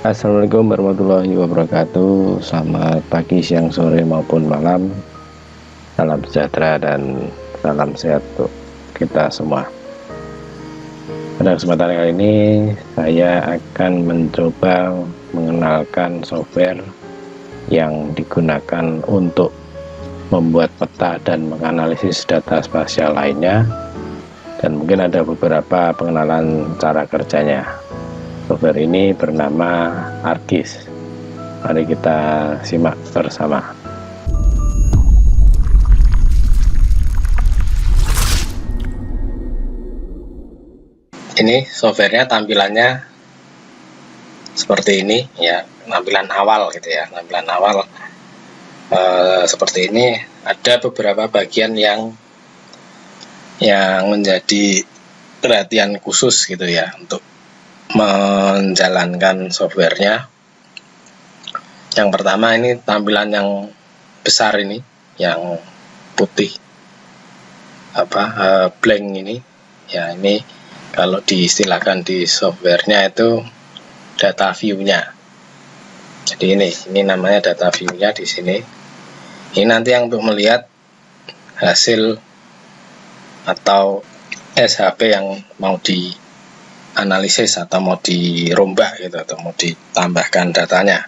Assalamualaikum warahmatullahi wabarakatuh. Selamat pagi, siang, sore maupun malam. Salam sejahtera dan salam sehat untuk kita semua. Pada kesempatan kali ini saya akan mencoba mengenalkan software yang digunakan untuk membuat peta dan menganalisis data spasial lainnya, dan mungkin ada beberapa pengenalan cara kerjanya. Software ini bernama ArcGIS. Mari kita simak bersama. Ini softwarenya tampilannya seperti ini ya, tampilan awal gitu ya, tampilan awal seperti ini. Ada beberapa bagian yang menjadi perhatian khusus gitu ya untuk menjalankan softwarenya. Yang pertama, ini tampilan yang besar ini, yang putih blank ini ya, ini kalau diistilahkan di softwarenya itu data view-nya. Jadi ini namanya data view-nya di sini. Ini nanti yang untuk melihat hasil atau SHP yang mau dianalisis atau mau dirombak gitu, atau mau ditambahkan datanya,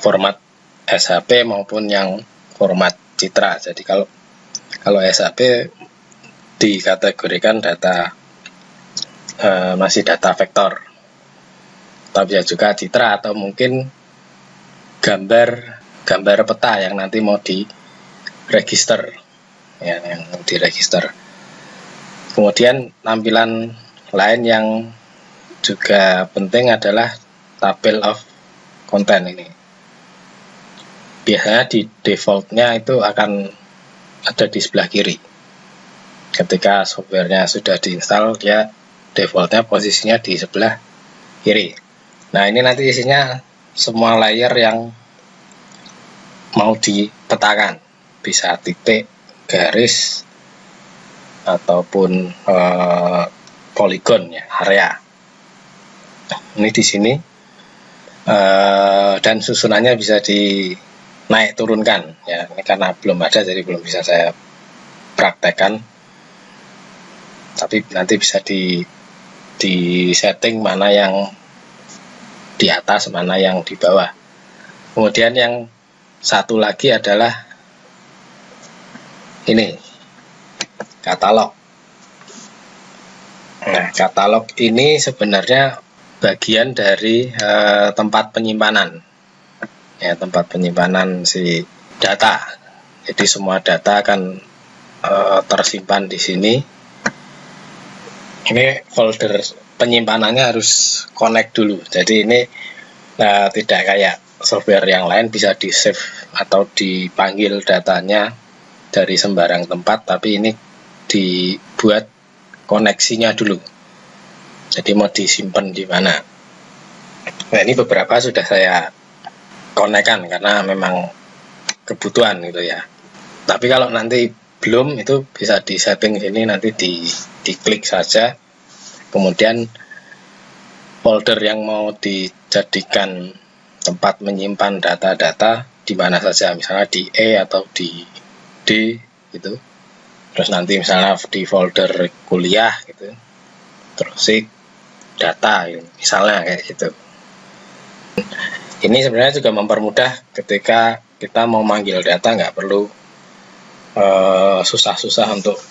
format SHP maupun yang format citra. Jadi kalau SHP dikategorikan data masih data vektor, tapi juga citra atau mungkin gambar peta yang nanti mau diregister ya, yang diregister. Kemudian tampilan lain yang juga penting adalah tabel of content ini. Biasanya di defaultnya itu akan ada di sebelah kiri. Ketika softwarenya sudah diinstal, dia defaultnya posisinya di sebelah kiri. Nah, ini nanti isinya semua layer yang mau dipetakan, bisa titik, garis, ataupun poligon ya, area. Ini di sini, dan susunannya bisa dinaik turunkan ya. Ini karena belum ada, jadi belum bisa saya praktekkan. Tapi nanti bisa di setting mana yang di atas, mana yang di bawah. Kemudian yang satu lagi adalah ini, katalog. Nah, katalog ini sebenarnya bagian dari tempat penyimpanan ya, tempat penyimpanan si data. Jadi semua data akan tersimpan di sini. Ini folder penyimpanannya harus connect dulu. Jadi ini tidak kayak software yang lain bisa di save atau dipanggil datanya dari sembarang tempat, tapi ini dibuat koneksinya dulu. Jadi mau disimpan di mana. Nah, ini beberapa sudah saya konekkan karena memang kebutuhan gitu ya. Tapi kalau nanti belum, itu bisa di setting sini, nanti diklik saja. Kemudian folder yang mau dijadikan tempat menyimpan data-data di mana saja, misalnya di E atau di D gitu. Terus nanti misalnya di folder kuliah gitu, terus data gitu, misalnya kayak gitu. Ini sebenarnya juga mempermudah ketika kita mau manggil data, nggak perlu susah-susah untuk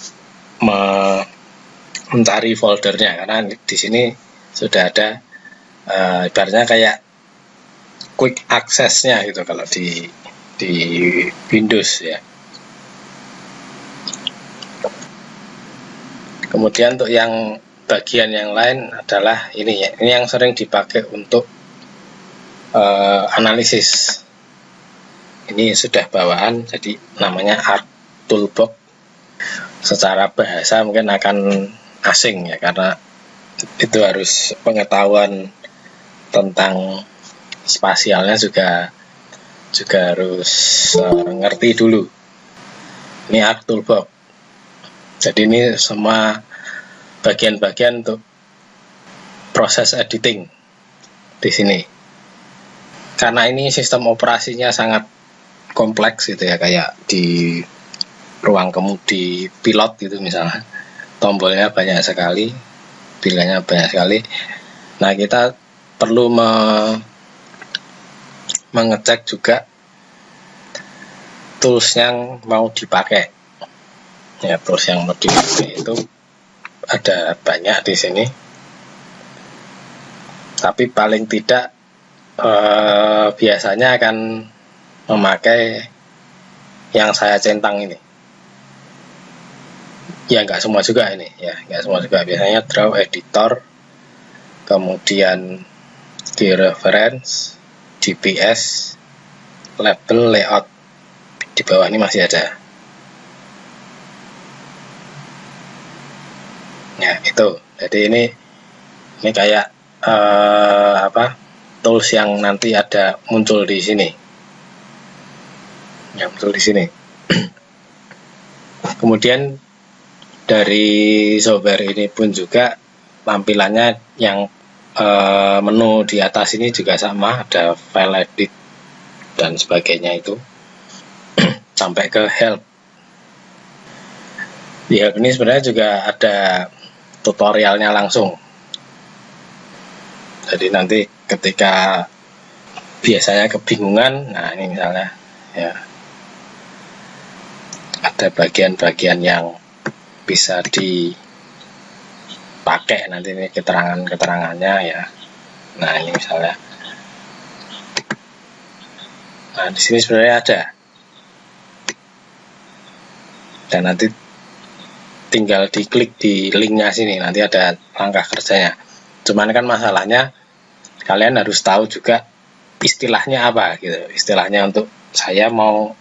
mencari foldernya, karena di sini sudah ada ibaratnya kayak quick access-nya gitu kalau di Windows ya. Kemudian untuk yang bagian yang lain adalah ini ya, ini yang sering dipakai untuk analisis. Ini sudah bawaan, jadi namanya Arc Toolbox. Secara bahasa mungkin akan asing ya, karena itu harus pengetahuan tentang spasialnya juga harus ngerti dulu. Ini Arc Toolbox. Jadi ini semua bagian-bagian untuk proses editing. di sini. Karena ini sistem operasinya sangat kompleks gitu ya, kayak di ruang kemudi pilot gitu misalnya, tombolnya banyak sekali, pilihannya banyak sekali. Nah, kita perlu mengecek juga tools yang mau dipakai. Ya, tools yang mau dipakai itu ada banyak di sini. Tapi paling tidak biasanya akan memakai yang saya centang ini. Ya, nggak semua juga ini, ya, nggak semua juga. Biasanya draw editor, kemudian di reference, GPS, label, layout. Di bawah ini masih ada. Ya, itu. Jadi ini kayak tools yang nanti ada muncul di sini. Yang muncul di sini. Kemudian dari software ini pun juga tampilannya yang menu di atas ini juga sama, ada file edit dan sebagainya itu sampai ke help. Di help ini sebenarnya juga ada tutorialnya langsung. Jadi nanti ketika biasanya kebingungan, nah ini misalnya ya, ada bagian-bagian yang bisa dipakai nanti ini keterangannya ya. Nah, ini misalnya, nah di sini sebenarnya ada, dan nanti tinggal diklik di linknya sini, nanti ada langkah kerjanya. Cuman kan masalahnya kalian harus tahu juga istilahnya apa gitu. Istilahnya untuk saya mau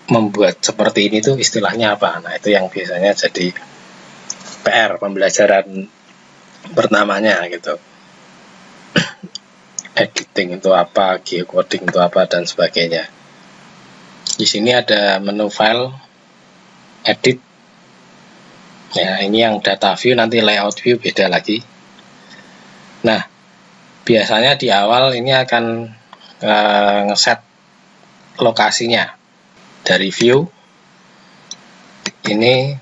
membuat seperti ini tuh istilahnya apa. Nah, itu yang biasanya jadi PR pembelajaran pertamanya gitu. Editing itu apa, geocoding itu apa, dan sebagainya. Di sini ada menu file, edit. Ya, ini yang data view, nanti layout view beda lagi. Nah, biasanya di awal ini akan ngeset lokasinya dari view. Ini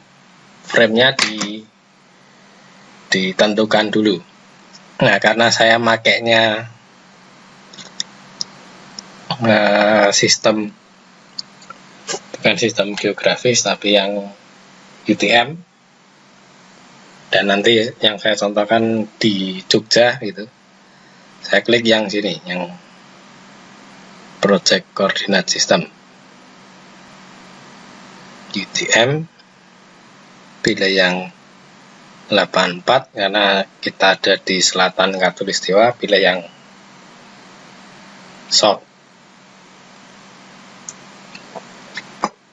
frame-nya ditentukan dulu. Nah, karena saya makainya sistem, bukan sistem geografis tapi yang UTM, dan nanti yang saya contohkan di Jogja gitu, saya klik yang sini, yang Project Coordinate System, UTM, pilih yang 84 karena kita ada di selatan Katulistiwa, pilih yang South.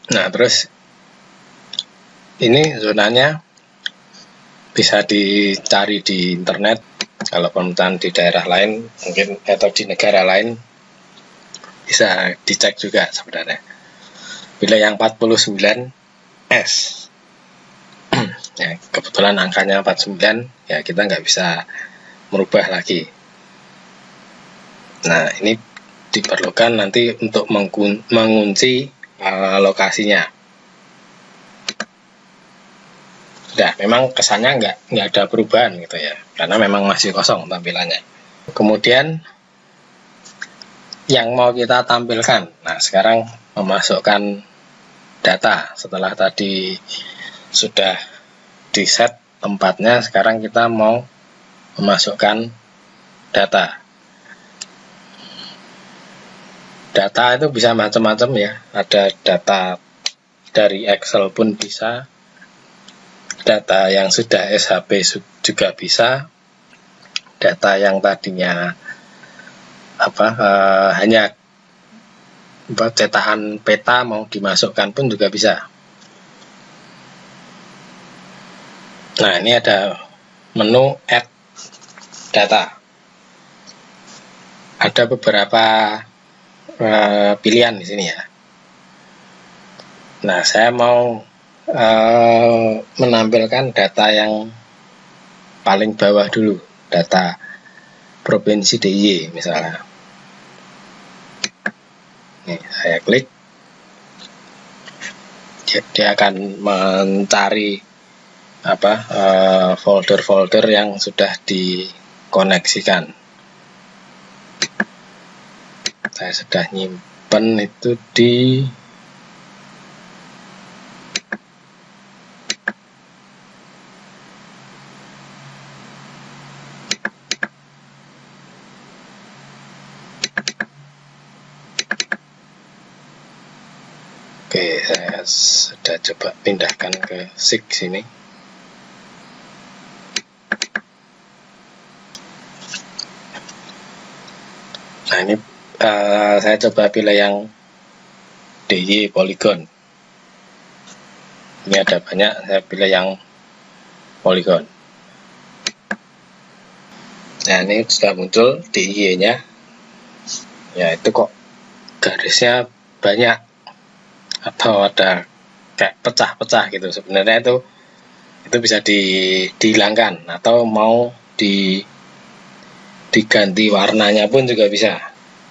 Nah, terus ini zonanya bisa dicari di internet. Kalau pemetaan di daerah lain mungkin, atau di negara lain, bisa dicek juga sebenarnya. Pilih yang 49S. Ya, kebetulan angkanya 49, ya kita nggak bisa merubah lagi. Nah, ini diperlukan nanti untuk mengunci lokasinya. Nah, memang kesannya nggak ada perubahan gitu ya, karena memang masih kosong tampilannya. Kemudian yang mau kita tampilkan, nah sekarang memasukkan data. Setelah tadi sudah di set tempatnya, sekarang kita mau memasukkan data. Data itu bisa macam-macam ya, ada data dari Excel pun bisa, data yang sudah SHP juga bisa, data yang tadinya hanya cetakan peta mau dimasukkan pun juga bisa. Nah, ini ada menu add data. Ada beberapa pilihan di sini ya. Nah, saya mau menampilkan data yang paling bawah dulu, data provinsi DIY misalnya. Nih, saya klik, dia akan mencari folder-folder yang sudah dikoneksikan. Saya sudah nyimpen itu di Oke, saya sudah coba pindahkan ke SIG sini. Nah, ini saya coba pilih yang DIY Polygon. Ini ada banyak, saya pilih yang Polygon. Nah, ini sudah muncul DIY-nya. Ya, itu kok garisnya banyak atau ada kayak pecah-pecah gitu. Sebenarnya itu bisa dihilangkan atau mau diganti warnanya pun juga bisa.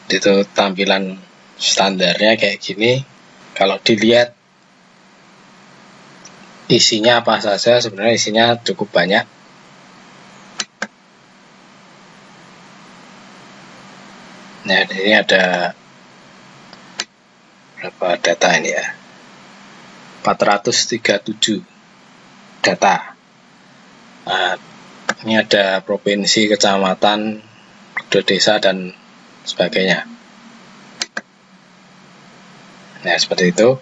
Itu tampilan standarnya kayak gini. Kalau dilihat isinya apa saja, sebenarnya isinya cukup banyak. Nah, ini ada berapa data ini ya? 437 data. Nah, ini ada provinsi, kecamatan, kode desa, dan sebagainya. Nah, seperti itu.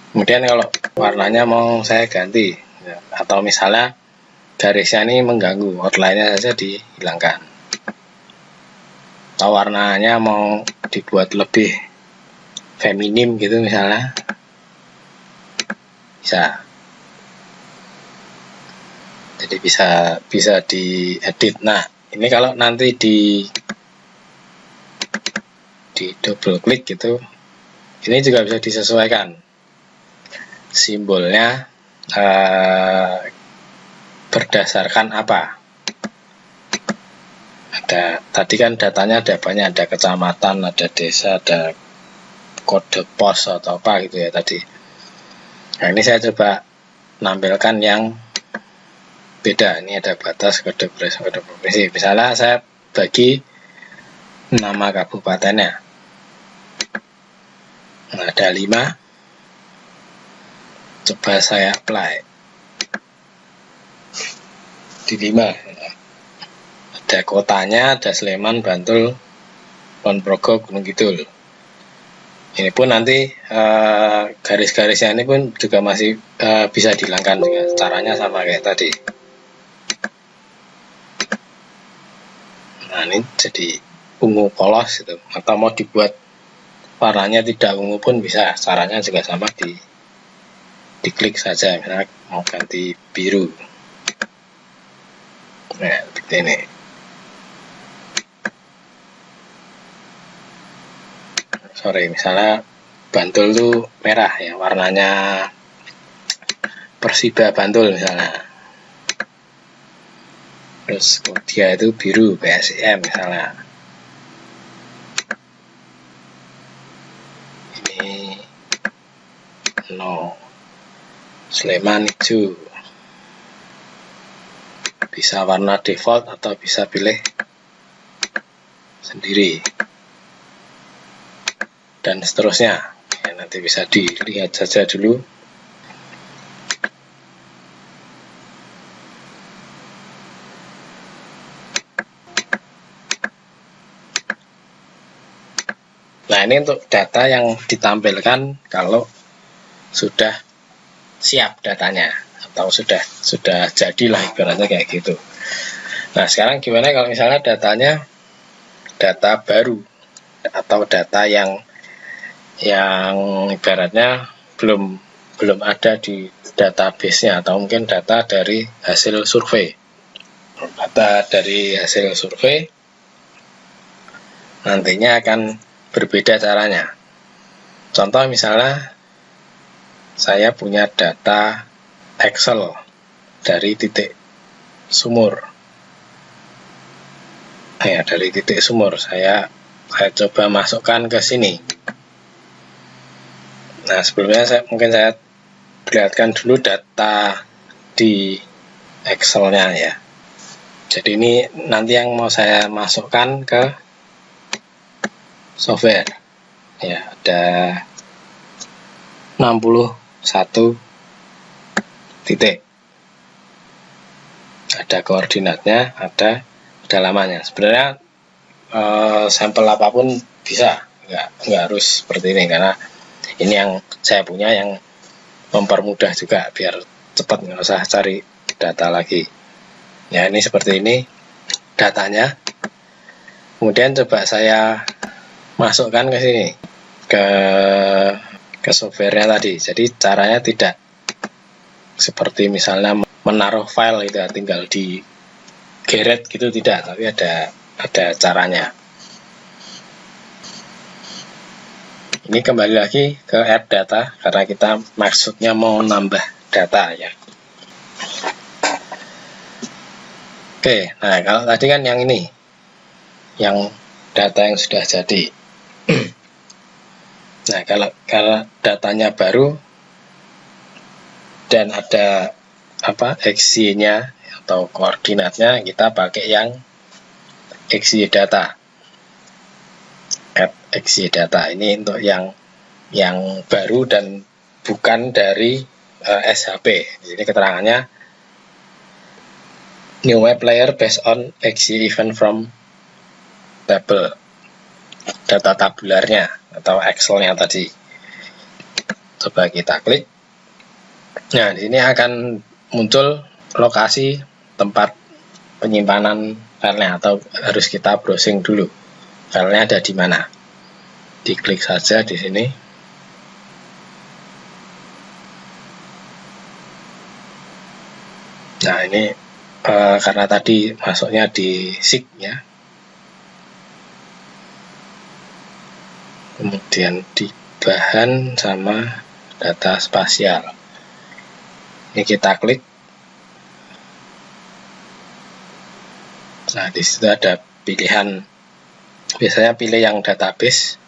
Kemudian kalau warnanya mau saya ganti, atau misalnya garisnya ini mengganggu, outline-nya saja dihilangkan. Atau warnanya mau dibuat lebih feminim gitu misalnya, bisa. Jadi bisa diedit. Nah, ini kalau nanti di double klik gitu, ini juga bisa disesuaikan simbolnya berdasarkan apa. Tadi kan datanya ada banyak, ada kecamatan, ada desa, ada kode pos atau apa gitu ya tadi. Nah, ini saya coba nampilkan yang beda. Ini ada batas, kode provinsi. Misalnya saya bagi nama kabupatennya. Nah, ada 5. Coba saya apply di 5. Ada kotanya, ada Sleman, Bantul, Ponorogo, Gunung Kidul. Ini pun nanti garis-garisnya ini pun juga masih bisa dihilangkan juga. Caranya sama kayak tadi. Nah, ini jadi ungu polos gitu. Atau mau dibuat warnanya tidak ungu pun bisa. Caranya juga sama, diklik saja. Misalnya mau ganti biru. Nah, seperti ini. Sorry, misalnya Bantul tuh merah ya, warnanya Persiba Bantul misalnya. Terus dia itu biru, PSIM misalnya. Ini no, Sleman hijau. Bisa warna default atau bisa pilih sendiri. Dan seterusnya ya, nanti bisa dilihat saja dulu. Nah, ini untuk data yang ditampilkan kalau sudah siap datanya atau sudah jadilah ibaratnya kayak gitu. Nah, sekarang gimana kalau misalnya datanya data baru atau data yang ibaratnya belum ada di database-nya, atau mungkin data dari hasil survei. Data dari hasil survei nantinya akan berbeda caranya. Contoh misalnya saya punya data Excel dari titik sumur ya dari titik sumur saya coba masukkan ke sini. Nah, sebelumnya mungkin saya perlihatkan dulu data di Excel-nya ya. Jadi ini nanti yang mau saya masukkan ke software ya, ada 61 titik, ada koordinatnya, ada kedalamannya. Sebenarnya sampel apapun bisa, nggak harus seperti ini, karena ini yang saya punya yang mempermudah juga biar cepat, nggak usah cari data lagi. Ya, ini seperti ini datanya. Kemudian coba saya masukkan ke sini, ke softwarenya tadi. Jadi caranya tidak seperti misalnya menaruh file gitu ya, tinggal di geret gitu, tidak, tapi ada caranya. Ini kembali lagi ke add data karena kita maksudnya mau nambah data ya. Oke, nah kalau tadi kan yang ini, yang data yang sudah jadi. Nah, kalau datanya baru dan ada XY-nya atau koordinatnya, kita pakai yang XY data. Add XY data ini untuk yang baru dan bukan dari SHP. Jadi keterangannya new web layer based on XY event from table, data tabularnya atau Excel-nya tadi. Coba kita klik. Nah, di sini akan muncul lokasi tempat penyimpanan filenya, atau harus kita browsing dulu filenya ada di mana. Diklik saja di sini. Nah, ini karena tadi masuknya di SIG ya, kemudian di bahan sama data spasial. Ini kita klik. Nah, di situ ada pilihan, biasanya pilih yang database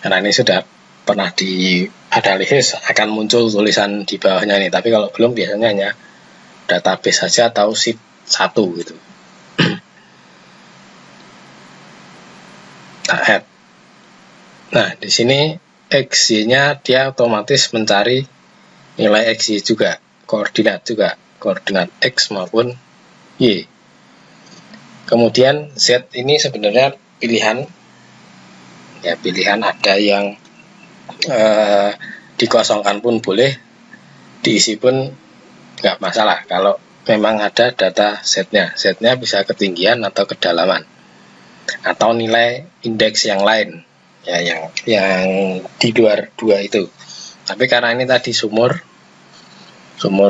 karena ini sudah pernah dianalisis, akan muncul tulisan di bawahnya nih. Tapi kalau belum, biasanya hanya database saja atau sheet 1 gitu. Add. Nah, di sini XY-nya dia otomatis mencari nilai XY juga, koordinat X maupun Y. Kemudian Z ini sebenarnya pilihan, ya pilihan, ada yang dikosongkan pun boleh, diisi pun nggak masalah kalau memang ada data Z-nya bisa ketinggian atau kedalaman atau nilai indeks yang lain ya, yang di luar dua itu. Tapi karena ini tadi sumur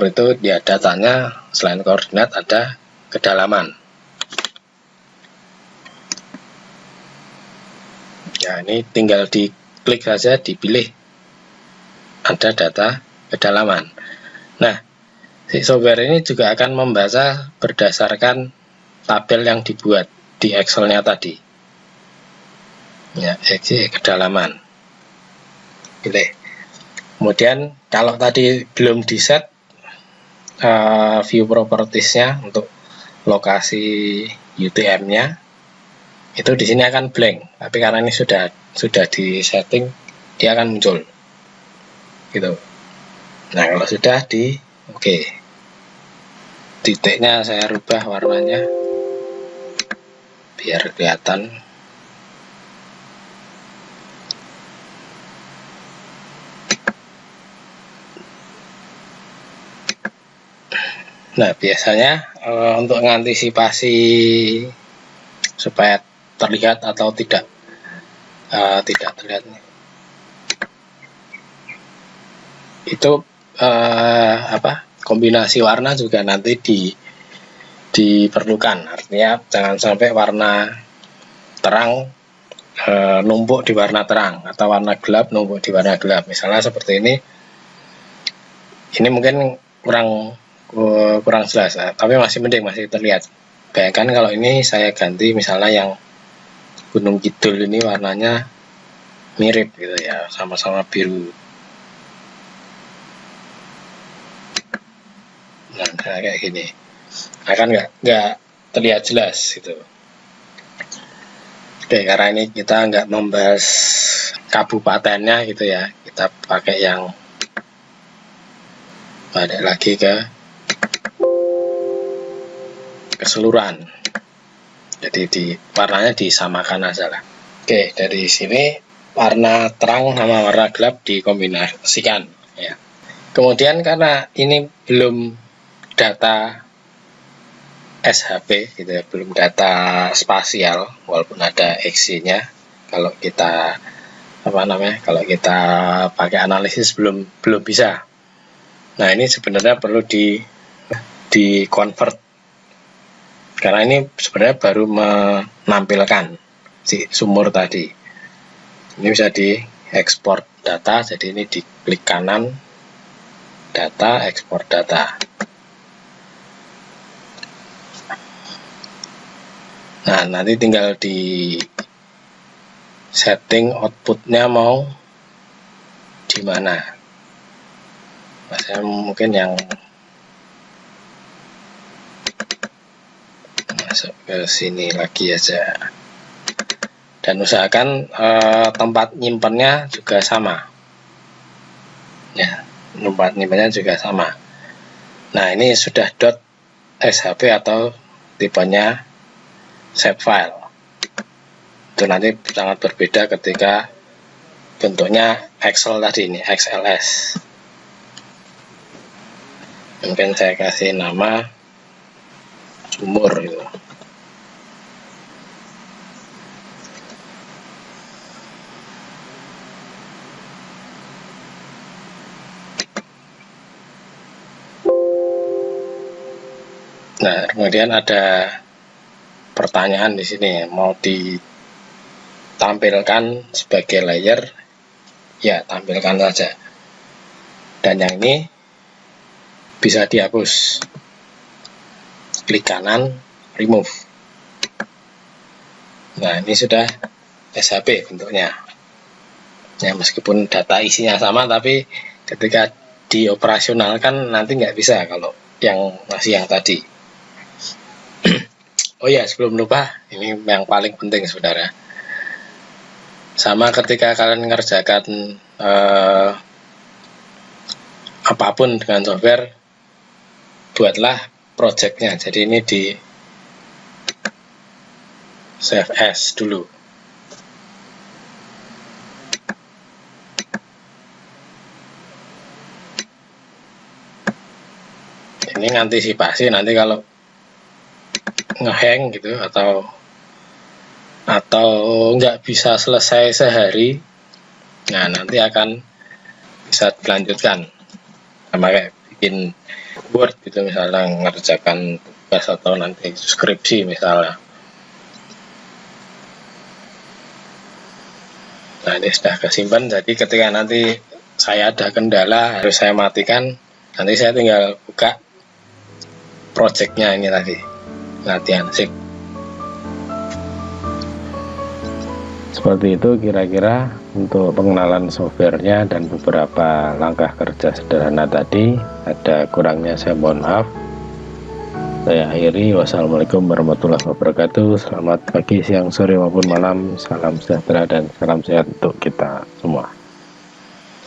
itu dia datanya selain koordinat ada kedalaman. Ya, ini tinggal diklik saja, dipilih ada data kedalaman. Nah, si software ini juga akan membaca berdasarkan tabel yang dibuat di Excel-nya tadi. Ya, XY kedalaman. Pilih. Kemudian kalau tadi belum di set view properties-nya untuk lokasi UTM-nya, itu di sini akan blank. Tapi karena ini sudah di setting, dia akan muncul. Gitu. Nah, kalau sudah oke. Titiknya saya rubah warnanya biar kelihatan. Nah, biasanya untuk mengantisipasi supaya terlihat atau tidak terlihat, itu kombinasi warna juga nanti diperlukan. Artinya jangan sampai warna terang numpuk di warna terang atau warna gelap numpuk di warna gelap. Misalnya seperti ini mungkin kurang jelas, tapi masih mending, masih terlihat Bayangkan kalau ini saya ganti misalnya yang Gunung Kidul ini warnanya mirip gitu ya, sama-sama biru. Nah, kayak gini akan nggak terlihat jelas gitu. Oke, karena ini kita nggak membahas kabupatennya gitu ya, kita pakai yang balik lagi ke keseluruhan, jadi warnanya disamakan aja lah. Oke, dari sini warna terang sama warna gelap dikombinasikan ya. Kemudian karena ini belum data SHP gitu ya, belum data spasial walaupun ada XY-nya. Kalau kita kalau kita pakai analisis belum bisa. Nah, ini sebenarnya perlu di convert, karena ini sebenarnya baru menampilkan si sumur tadi. Ini bisa diekspor data, jadi ini diklik kanan, data, ekspor data. Nah, nanti tinggal di setting outputnya mau di mana. Nah, saya mungkin yang masuk ke sini lagi aja, dan usahakan tempat nyimpennya juga sama ya, tempat nyimpennya juga sama. Nah, ini sudah .shp atau tipenya save file. Itu nanti sangat berbeda ketika bentuknya Excel tadi, ini XLS. Mungkin saya kasih nama sumur gitu. Nah, kemudian ada pertanyaan di sini, mau ditampilkan sebagai layer, ya tampilkan saja. Dan yang ini bisa dihapus, klik kanan, remove. Nah, ini sudah SHP bentuknya ya, meskipun data isinya sama, tapi ketika dioperasionalkan nanti nggak bisa kalau yang masih yang tadi. Oh ya, sebelum lupa, ini yang paling penting saudara, sama ketika kalian mengerjakan apapun dengan software, buatlah projectnya. Jadi ini di save as dulu. Ini ngantisipasi nanti kalau ngehang gitu atau nggak bisa selesai sehari, nah nanti akan bisa dilanjutkan sama kayak bikin Word gitu, misalnya ngerjakan tugas atau nanti skripsi misalnya. Nah, ini sudah kesimpan, jadi ketika nanti saya ada kendala harus saya matikan, nanti saya tinggal buka projectnya ini tadi, latihan sip. Seperti itu kira-kira untuk pengenalan softwarenya dan beberapa langkah kerja sederhana tadi. Ada kurangnya saya mohon maaf. Saya akhiri, wassalamualaikum warahmatullahi wabarakatuh. Selamat pagi, siang, sore maupun malam. Salam sejahtera dan salam sehat untuk kita semua.